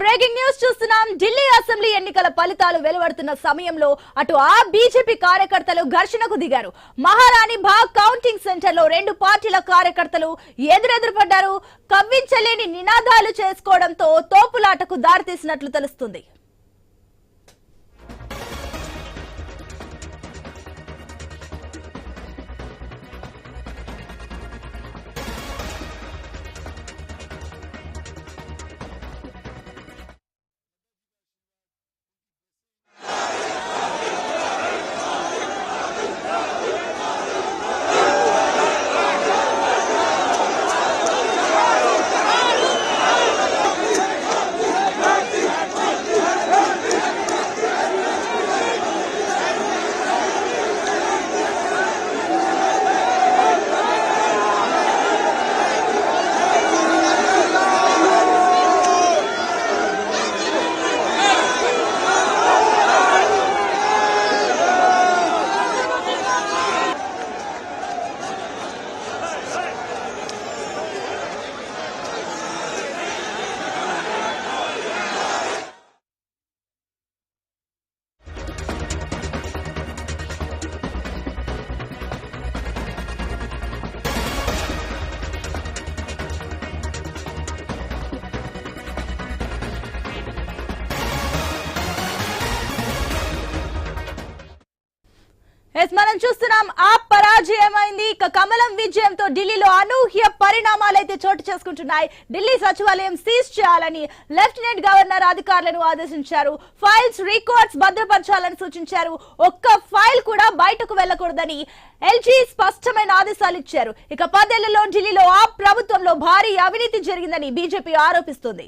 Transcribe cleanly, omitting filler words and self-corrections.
Breaking news చూస్తున్నాం. Delhi assembly ఎన్నికల ఫలితాలు వెలువడుతున్న సమయంలో అటు ఆ బీజేపీ కార్యకర్తలు ఘర్షణకు దిగారు. మహారాణి బాగ్ కౌంటింగ్ సెంటర్ లో రెండు పార్టీల కార్యకర్తలు ఎదురెదురు పడ్డారు. కవ్వించలేని నినాదాలు చేసుకోవడంతో తోపులాటకు దారితీసినట్లు తెలుస్తుంది. మనం చూస్తున్నాం ఆప్ పరాజయమైంది. కమలం విజయంతో ఢిల్లీలో అనూహ్య పరిణామాలు అయితే చోటు చేసుకుంటున్నాయి. ఢిల్లీ సచివాలయం సీజ్ చేయాలని లెఫ్టినెంట్ గవర్నర్ అధికారులను ఆదేశించారు. ఫైల్స్ రికార్డ్స్ భద్రపరచాలని సూచించారు. ఒక్క ఫైల్ కూడా బయటకు వెళ్లకూడదని ఎల్జీ స్పష్టమైన ఆదేశాలు ఇచ్చారు. 10 ఏళ్లలో ఢిల్లీలో ఆప్ ప్రభుత్వంలో భారీ అవినీతి జరిగిందని బీజేపీ ఆరోపిస్తుంది.